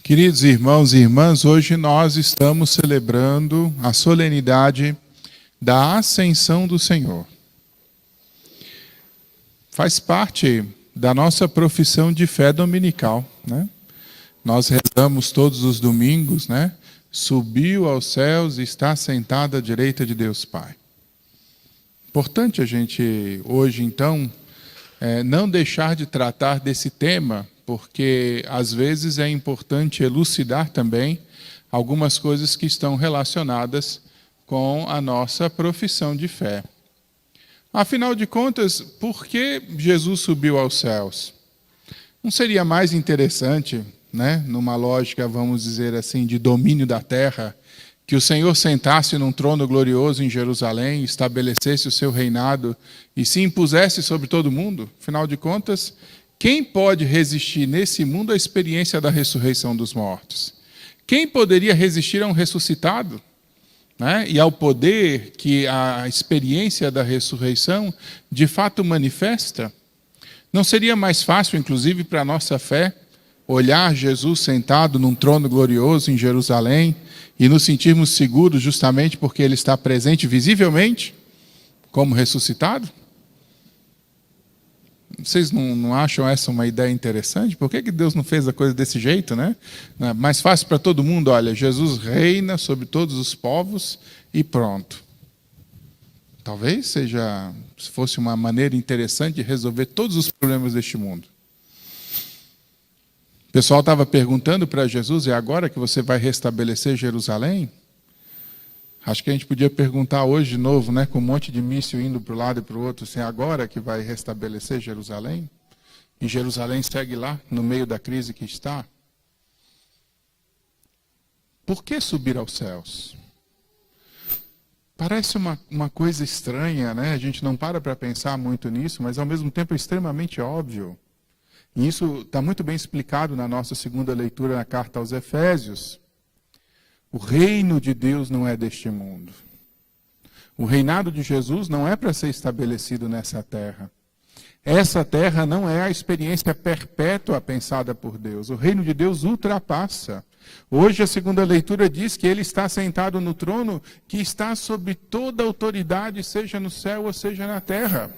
Queridos irmãos e irmãs, hoje nós estamos celebrando a solenidade da Ascensão do Senhor. Faz parte da nossa profissão de fé dominical, né? Nós rezamos todos os domingos, né? Subiu aos céus e está sentado à direita de Deus Pai. Importante a gente hoje, então, não deixar de tratar desse tema, porque às vezes é importante elucidar também algumas coisas que estão relacionadas com a nossa profissão de fé. Afinal de contas, por que Jesus subiu aos céus? Não seria mais interessante, né, numa lógica, vamos dizer assim, de domínio da terra, que o Senhor sentasse num trono glorioso em Jerusalém, estabelecesse o seu reinado e se impusesse sobre todo mundo? Afinal de contas, quem pode resistir nesse mundo à experiência da ressurreição dos mortos? Quem poderia resistir a um ressuscitado? Né? E ao poder que a experiência da ressurreição de fato manifesta? Não seria mais fácil, inclusive, para a nossa fé, olhar Jesus sentado num trono glorioso em Jerusalém e nos sentirmos seguros justamente porque Ele está presente visivelmente, como ressuscitado? Vocês não acham essa uma ideia interessante? Por que Deus não fez a coisa desse jeito, né? Mais fácil para todo mundo, olha, Jesus reina sobre todos os povos e pronto. Talvez se fosse uma maneira interessante de resolver todos os problemas deste mundo. O pessoal estava perguntando para Jesus, é agora que você vai restabelecer Jerusalém? Acho que a gente podia perguntar hoje de novo, né, com um monte de míssil indo para um lado e para o outro, assim, agora que vai restabelecer Jerusalém? E Jerusalém segue lá, no meio da crise que está? Por que subir aos céus? Parece uma coisa estranha, né? A gente não para pensar muito nisso, mas ao mesmo tempo é extremamente óbvio. E isso está muito bem explicado na nossa segunda leitura na carta aos Efésios. O reino de Deus não é deste mundo. O reinado de Jesus não é para ser estabelecido nessa terra. Essa terra não é a experiência perpétua pensada por Deus. O reino de Deus ultrapassa. Hoje a segunda leitura diz que Ele está sentado no trono que está sobre toda a autoridade, seja no céu ou seja na terra.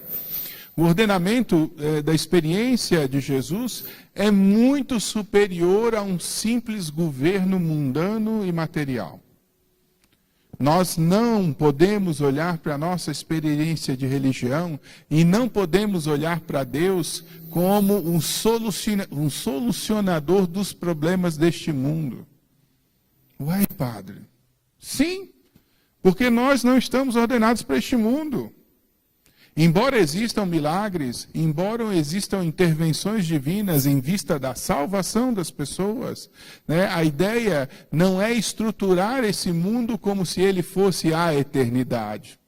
O ordenamento da experiência de Jesus é muito superior a um simples governo mundano e material. Nós não podemos olhar para a nossa experiência de religião e não podemos olhar para Deus como um solucionador dos problemas deste mundo. Uai, padre? Sim, porque nós não estamos ordenados para este mundo. Embora existam milagres, embora existam intervenções divinas em vista da salvação das pessoas, né, a ideia não é estruturar esse mundo como se ele fosse a eternidade.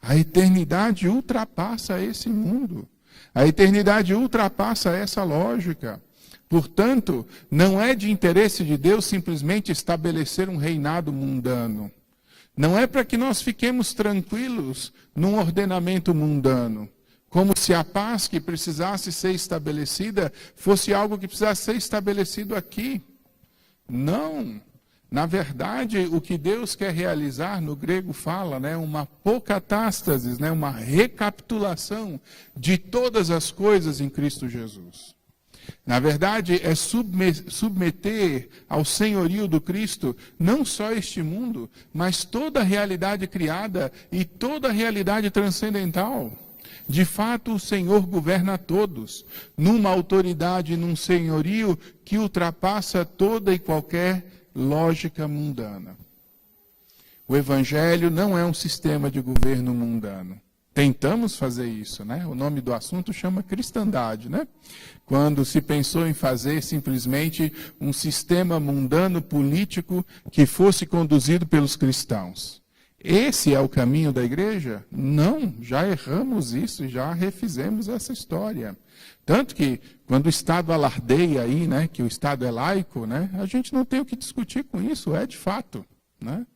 A eternidade ultrapassa esse mundo. A eternidade ultrapassa essa lógica. Portanto, não é de interesse de Deus simplesmente estabelecer um reinado mundano. Não é para que nós fiquemos tranquilos num ordenamento mundano, como se a paz que precisasse ser estabelecida fosse algo que precisasse ser estabelecido aqui. Não. Na verdade, o que Deus quer realizar, no grego fala, né, uma apocatastasis, né, uma recapitulação de todas as coisas em Cristo Jesus. Na verdade, é submeter ao senhorio do Cristo não só este mundo, mas toda a realidade criada e toda a realidade transcendental. De fato, o Senhor governa a todos, numa autoridade, num senhorio que ultrapassa toda e qualquer lógica mundana. O Evangelho não é um sistema de governo mundano. Tentamos fazer isso, né? O nome do assunto chama cristandade, né? Quando se pensou em fazer simplesmente um sistema mundano político que fosse conduzido pelos cristãos. Esse é o caminho da igreja? Não, já erramos isso, já refizemos essa história. Tanto que, quando o Estado alardeia aí, né, que o Estado é laico, né, a gente não tem o que discutir com isso, é de fato, né?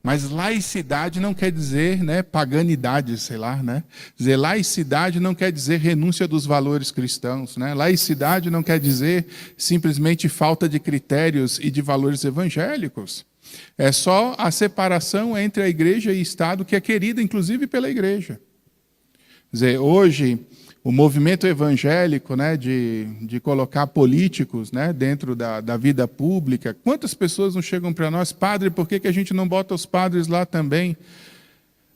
Mas laicidade não quer dizer, né, paganidade, sei lá, né? Dizer laicidade não quer dizer renúncia dos valores cristãos, né? Laicidade não quer dizer simplesmente falta de critérios e de valores evangélicos. É só a separação entre a igreja e o Estado, que é querida, inclusive, pela igreja. Quer dizer, hoje, o movimento evangélico, né, de colocar políticos, né, dentro da vida pública, quantas pessoas não chegam para nós, padre, por que a gente não bota os padres lá também?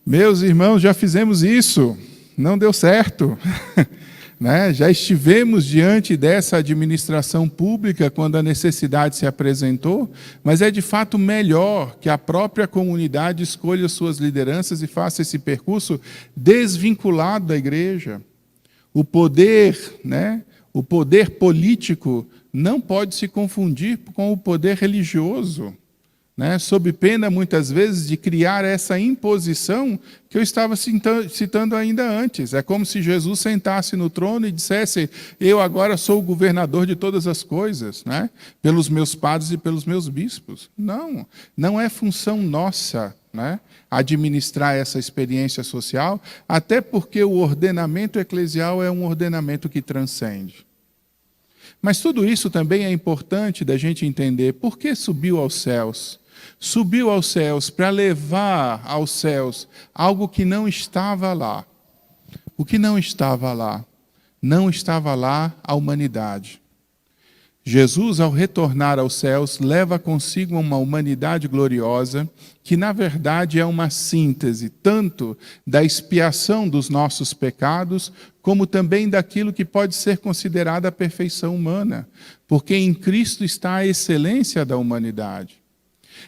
Meus irmãos, já fizemos isso, não deu certo. Né? Já estivemos diante dessa administração pública quando a necessidade se apresentou, mas é de fato melhor que a própria comunidade escolha suas lideranças e faça esse percurso desvinculado da igreja. O poder, né? O poder político não pode se confundir com o poder religioso, né? Sob pena, muitas vezes, de criar essa imposição que eu estava citando ainda antes. É como se Jesus sentasse no trono e dissesse: eu agora sou o governador de todas as coisas, né? Pelos meus padres e pelos meus bispos. Não, não é função nossa, né, administrar essa experiência social, até porque o ordenamento eclesial é um ordenamento que transcende. Mas tudo isso também é importante da gente entender. Por que subiu aos céus? Subiu aos céus para levar aos céus algo que não estava lá. O que não estava lá? Não estava lá a humanidade. Jesus, ao retornar aos céus, leva consigo uma humanidade gloriosa, que na verdade é uma síntese tanto da expiação dos nossos pecados, como também daquilo que pode ser considerada a perfeição humana, porque em Cristo está a excelência da humanidade.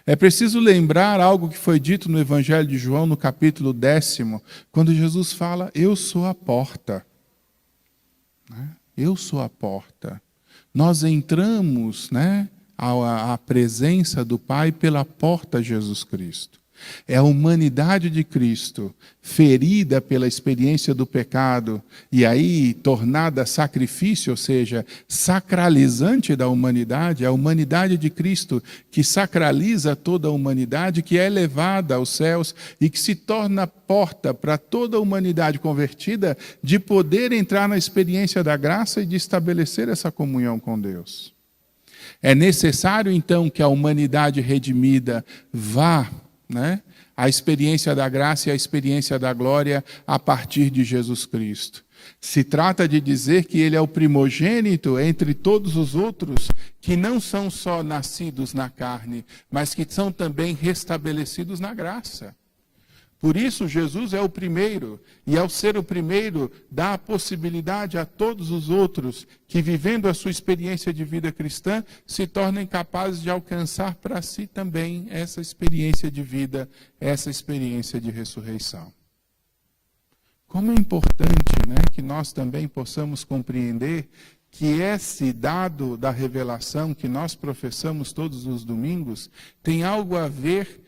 É preciso lembrar algo que foi dito no Evangelho de João, no capítulo 10, quando Jesus fala: eu sou a porta. Eu sou a porta. Nós entramos, né, à presença do Pai pela porta Jesus Cristo. É a humanidade de Cristo, ferida pela experiência do pecado, e aí tornada sacrifício, ou seja, sacralizante da humanidade, a humanidade de Cristo que sacraliza toda a humanidade, que é levada aos céus e que se torna porta para toda a humanidade convertida de poder entrar na experiência da graça e de estabelecer essa comunhão com Deus. É necessário, então, que a humanidade redimida vá, né, a experiência da graça e a experiência da glória a partir de Jesus Cristo. Se trata de dizer que ele é o primogênito entre todos os outros que não são só nascidos na carne, mas que são também restabelecidos na graça. Por isso, Jesus é o primeiro, e ao ser o primeiro, dá a possibilidade a todos os outros que, vivendo a sua experiência de vida cristã, se tornem capazes de alcançar para si também essa experiência de vida, essa experiência de ressurreição. Como é importante, né, que nós também possamos compreender que esse dado da revelação que nós professamos todos os domingos tem algo a ver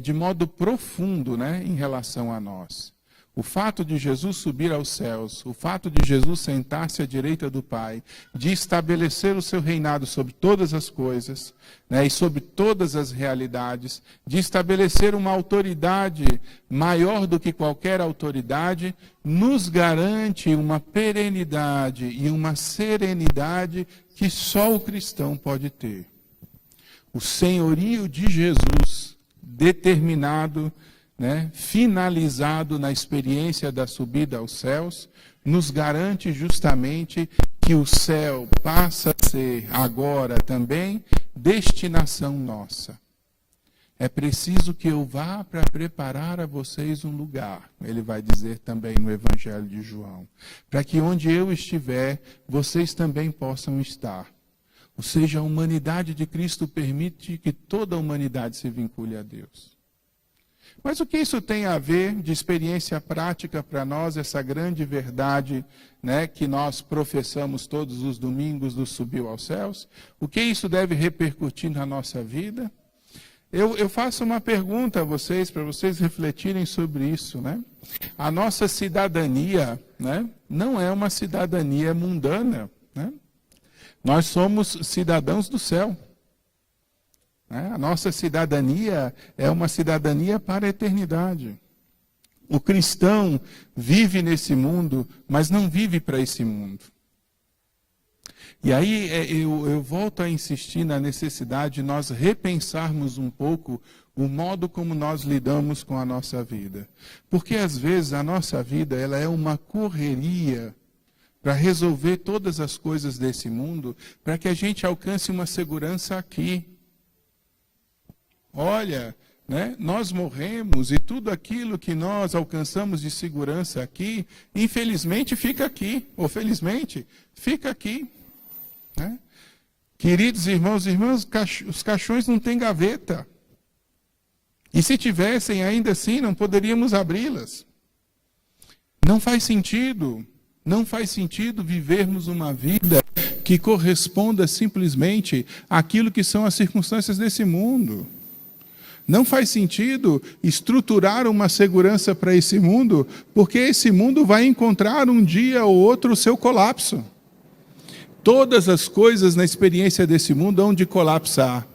de modo profundo, né, em relação a nós. O fato de Jesus subir aos céus, o fato de Jesus sentar-se à direita do Pai, de estabelecer o seu reinado sobre todas as coisas, né, e sobre todas as realidades, de estabelecer uma autoridade maior do que qualquer autoridade, nos garante uma perenidade e uma serenidade que só o cristão pode ter. O senhorio de Jesus, determinado, né, finalizado na experiência da subida aos céus, nos garante justamente que o céu passa a ser agora também destinação nossa. É preciso que eu vá para preparar a vocês um lugar, ele vai dizer também no Evangelho de João, para que onde eu estiver, vocês também possam estar. Ou seja, a humanidade de Cristo permite que toda a humanidade se vincule a Deus. Mas o que isso tem a ver de experiência prática para nós, essa grande verdade, né, que nós professamos todos os domingos do Subiu aos Céus? O que isso deve repercutir na nossa vida? Eu faço uma pergunta a vocês, para vocês refletirem sobre isso, né? A nossa cidadania, né, não é uma cidadania mundana, né? Nós somos cidadãos do céu. né? A nossa cidadania é uma cidadania para a eternidade. O cristão vive nesse mundo, mas não vive para esse mundo. E aí eu volto a insistir na necessidade de nós repensarmos um pouco o modo como nós lidamos com a nossa vida. Porque às vezes a nossa vida ela é uma correria para resolver todas as coisas desse mundo, para que a gente alcance uma segurança aqui. Olha, né, nós morremos e tudo aquilo que nós alcançamos de segurança aqui, infelizmente fica aqui, ou felizmente fica aqui. Né? Queridos irmãos e irmãs, os caixões não têm gaveta. E se tivessem, ainda assim, não poderíamos abri-las. Não faz sentido vivermos uma vida que corresponda simplesmente àquilo que são as circunstâncias desse mundo. Não faz sentido estruturar uma segurança para esse mundo, porque esse mundo vai encontrar um dia ou outro o seu colapso. Todas as coisas na experiência desse mundo hão de colapsar,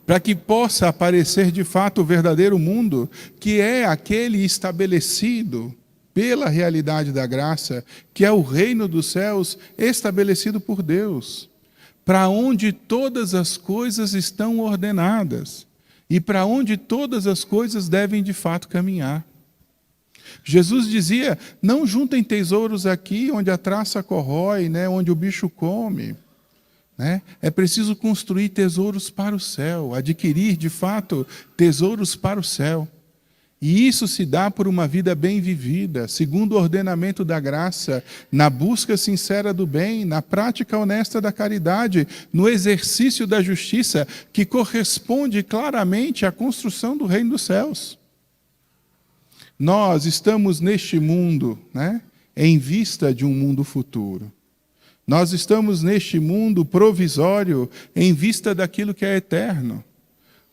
para que possa aparecer de fato o verdadeiro mundo, que é aquele estabelecido pela realidade da graça, que é o reino dos céus estabelecido por Deus, para onde todas as coisas estão ordenadas e para onde todas as coisas devem de fato caminhar. Jesus dizia, não juntem tesouros aqui onde a traça corrói, né, onde o bicho come. Né? É preciso construir tesouros para o céu, adquirir de fato tesouros para o céu. E isso se dá por uma vida bem vivida, segundo o ordenamento da graça, na busca sincera do bem, na prática honesta da caridade, no exercício da justiça, que corresponde claramente à construção do reino dos céus. Nós estamos neste mundo, né, em vista de um mundo futuro. Nós estamos neste mundo provisório em vista daquilo que é eterno.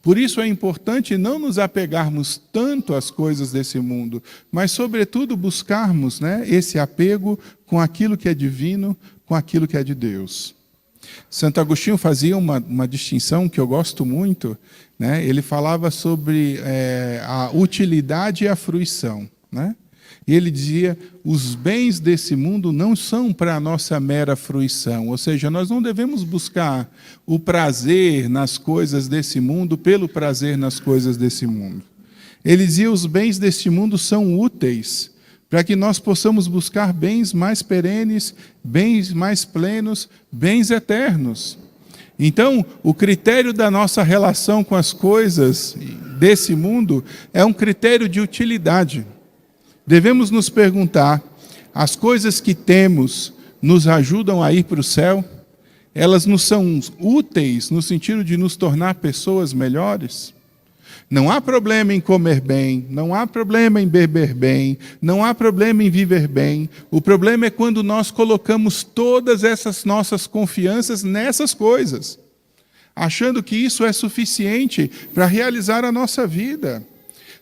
Por isso é importante não nos apegarmos tanto às coisas desse mundo, mas, sobretudo, buscarmos, né, esse apego com aquilo que é divino, com aquilo que é de Deus. Santo Agostinho fazia uma distinção que eu gosto muito, né? Ele falava sobre a utilidade e a fruição. Né? E ele dizia, os bens desse mundo não são para a nossa mera fruição, ou seja, nós não devemos buscar o prazer nas coisas desse mundo pelo prazer nas coisas desse mundo. Ele dizia, os bens deste mundo são úteis para que nós possamos buscar bens mais perenes, bens mais plenos, bens eternos. Então, o critério da nossa relação com as coisas desse mundo é um critério de utilidade. Devemos nos perguntar, as coisas que temos nos ajudam a ir para o céu? Elas nos são úteis no sentido de nos tornar pessoas melhores? Não há problema em comer bem, não há problema em beber bem, não há problema em viver bem. O problema é quando nós colocamos todas essas nossas confianças nessas coisas, achando que isso é suficiente para realizar a nossa vida,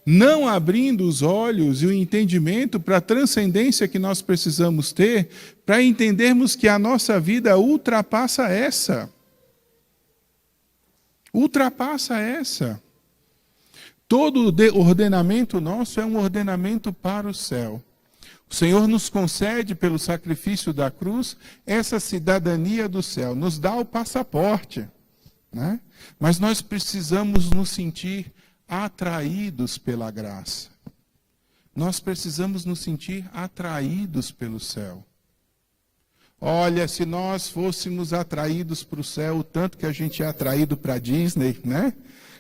não abrindo os olhos e o entendimento para a transcendência que nós precisamos ter para entendermos que a nossa vida ultrapassa essa. Ultrapassa essa. Todo ordenamento nosso é um ordenamento para o céu. O Senhor nos concede, pelo sacrifício da cruz, essa cidadania do céu. Nos dá o passaporte. Né? Mas nós precisamos nos sentir atraídos pela graça. Nós precisamos nos sentir atraídos pelo céu. Olha, se nós fôssemos atraídos para o céu, o tanto que a gente é atraído para a Disney, né?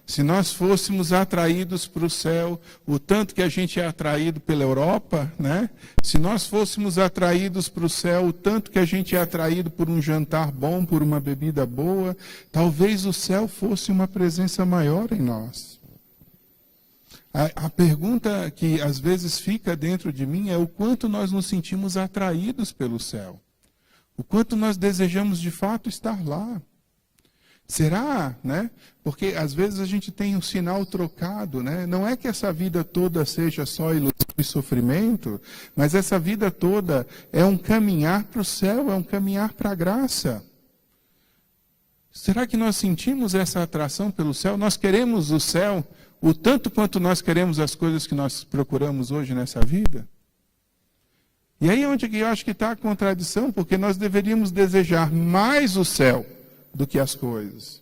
Se nós fôssemos atraídos para o céu, o tanto que a gente é atraído pela Europa, né? Se nós fôssemos atraídos para o céu, o tanto que a gente é atraído por um jantar bom, por uma bebida boa, talvez o céu fosse uma presença maior em nós. A pergunta que às vezes fica dentro de mim é o quanto nós nos sentimos atraídos pelo céu. O quanto nós desejamos de fato estar lá. Será, né? Porque às vezes a gente tem um sinal trocado, né? Não é que essa vida toda seja só ilusão e sofrimento, mas essa vida toda é um caminhar para o céu, é um caminhar para a graça. Será que nós sentimos essa atração pelo céu? Nós queremos o céu o tanto quanto nós queremos as coisas que nós procuramos hoje nessa vida? E aí é onde eu acho que está a contradição, porque nós deveríamos desejar mais o céu do que as coisas.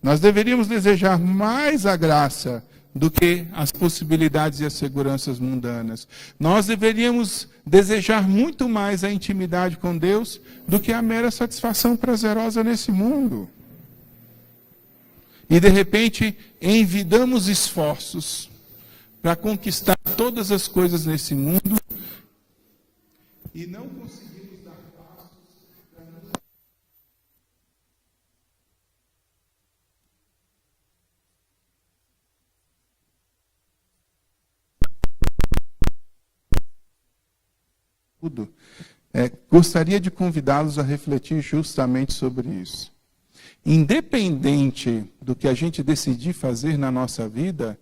Nós deveríamos desejar mais a graça do que as possibilidades e as seguranças mundanas. Nós deveríamos desejar muito mais a intimidade com Deus do que a mera satisfação prazerosa nesse mundo. E de repente, envidamos esforços para conquistar todas as coisas nesse mundo e não conseguimos dar passos para nos... Gostaria de convidá-los a refletir justamente sobre isso. Independente do que a gente decidir fazer na nossa vida,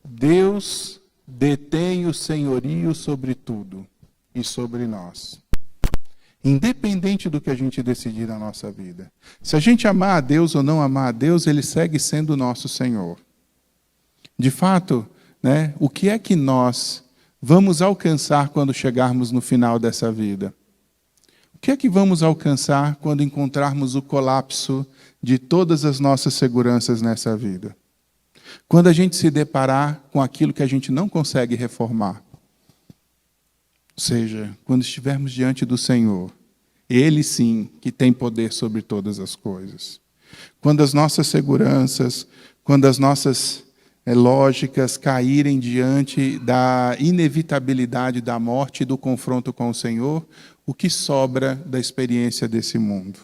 Deus detém o senhorio sobre tudo e sobre nós. Independente do que a gente decidir na nossa vida. Se a gente amar a Deus ou não amar a Deus, Ele segue sendo o nosso Senhor. De fato, o que é que nós vamos alcançar quando chegarmos no final dessa vida? O que é que vamos alcançar quando encontrarmos o colapso de todas as nossas seguranças nessa vida? Quando a gente se deparar com aquilo que a gente não consegue reformar. Ou seja, quando estivermos diante do Senhor, Ele sim que tem poder sobre todas as coisas. Quando as nossas seguranças, quando as nossas lógicas caírem diante da inevitabilidade da morte e do confronto com o Senhor, o que sobra da experiência desse mundo?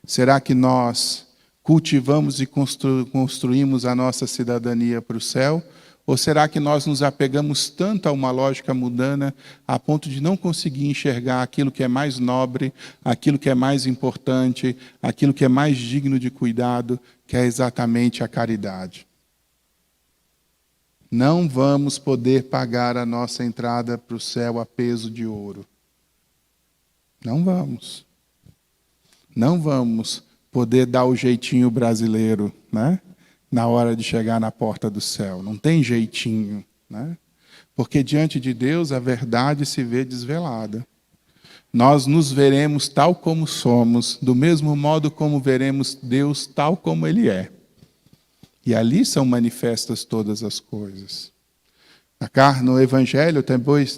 Será que nós cultivamos e construímos a nossa cidadania para o céu? Ou será que nós nos apegamos tanto a uma lógica mundana a ponto de não conseguir enxergar aquilo que é mais nobre, aquilo que é mais importante, aquilo que é mais digno de cuidado, que é exatamente a caridade? Não vamos poder pagar a nossa entrada para o céu a peso de ouro. Não vamos. Não vamos poder dar o jeitinho brasileiro, na hora de chegar na porta do céu. Não tem jeitinho, Porque diante de Deus a verdade se vê desvelada. Nós nos veremos tal como somos, do mesmo modo como veremos Deus tal como Ele é. E ali são manifestas todas as coisas. No Evangelho,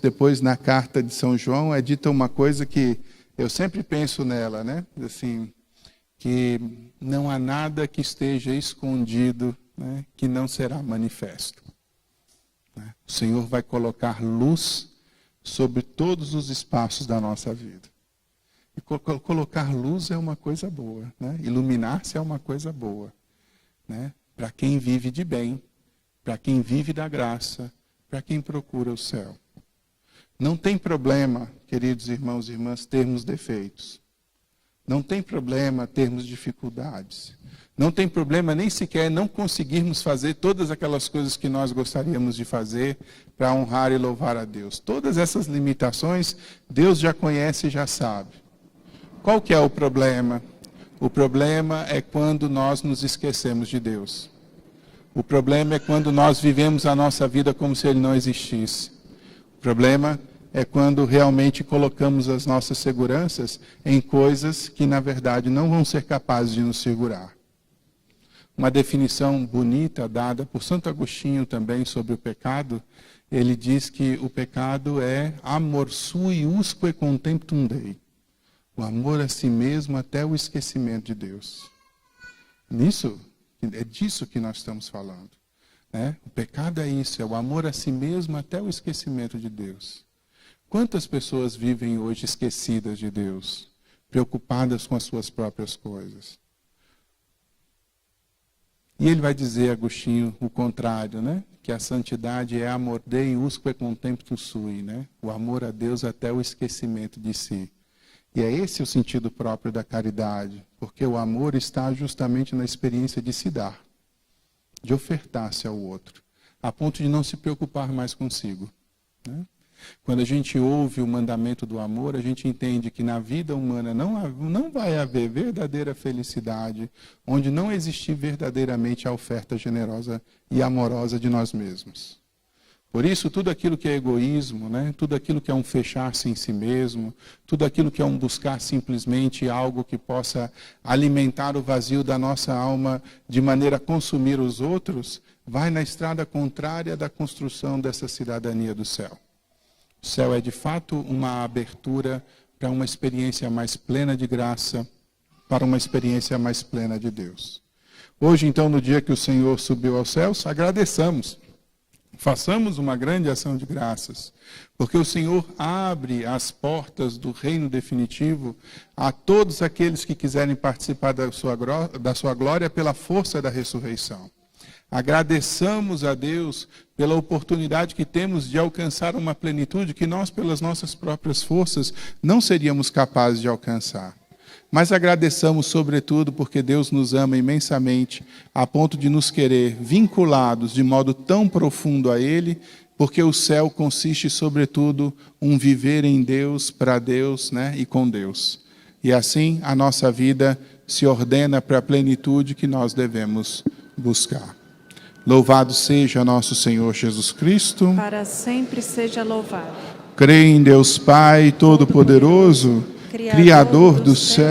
depois na carta de São João, é dita uma coisa que eu sempre penso nela, assim, que não há nada que esteja escondido, que não será manifesto. O Senhor vai colocar luz sobre todos os espaços da nossa vida. E colocar luz é uma coisa boa, iluminar-se é uma coisa boa, para quem vive de bem, para quem vive da graça, para quem procura o céu. Não tem problema, queridos irmãos e irmãs, termos defeitos. Não tem problema termos dificuldades. Não tem problema nem sequer não conseguirmos fazer todas aquelas coisas que nós gostaríamos de fazer para honrar e louvar a Deus. Todas essas limitações, Deus já conhece e já sabe. Qual que é o problema? O problema é quando nós nos esquecemos de Deus. O problema é quando nós vivemos a nossa vida como se Ele não existisse. O problema é quando realmente colocamos as nossas seguranças em coisas que, na verdade, não vão ser capazes de nos segurar. Uma definição bonita dada por Santo Agostinho também sobre o pecado, ele diz que o pecado é amor sui usque contemptum Dei. O amor a si mesmo até o esquecimento de Deus. É disso que nós estamos falando. O pecado é isso, é o amor a si mesmo até o esquecimento de Deus. Quantas pessoas vivem hoje esquecidas de Deus, preocupadas com as suas próprias coisas? E ele vai dizer, Agostinho, o contrário, que a santidade é amor Dei usque contemptum sui, o amor a Deus até o esquecimento de si. E é esse o sentido próprio da caridade, porque o amor está justamente na experiência de se dar, de ofertar-se ao outro, a ponto de não se preocupar mais consigo. Quando a gente ouve o mandamento do amor, a gente entende que na vida humana não vai haver verdadeira felicidade, onde não existir verdadeiramente a oferta generosa e amorosa de nós mesmos. Por isso, tudo aquilo que é egoísmo, né? Tudo aquilo que é um fechar-se em si mesmo, tudo aquilo que é um buscar simplesmente algo que possa alimentar o vazio da nossa alma de maneira a consumir os outros, vai na estrada contrária da construção dessa cidadania do céu. O céu é, de fato, uma abertura para uma experiência mais plena de graça, para uma experiência mais plena de Deus. Hoje, então, no dia que o Senhor subiu aos céus, agradeçamos. Façamos uma grande ação de graças, porque o Senhor abre as portas do reino definitivo a todos aqueles que quiserem participar da sua glória pela força da ressurreição. Agradeçamos a Deus pela oportunidade que temos de alcançar uma plenitude que nós, pelas nossas próprias forças, não seríamos capazes de alcançar. Mas agradeçamos, sobretudo, porque Deus nos ama imensamente, a ponto de nos querer vinculados de modo tão profundo a Ele, porque o céu consiste, sobretudo, um viver em Deus, para Deus, né, e com Deus. E assim, a nossa vida se ordena para a plenitude que nós devemos buscar. Louvado seja nosso Senhor Jesus Cristo. Para sempre seja louvado. Creio em Deus Pai Todo-Poderoso, Criador do céu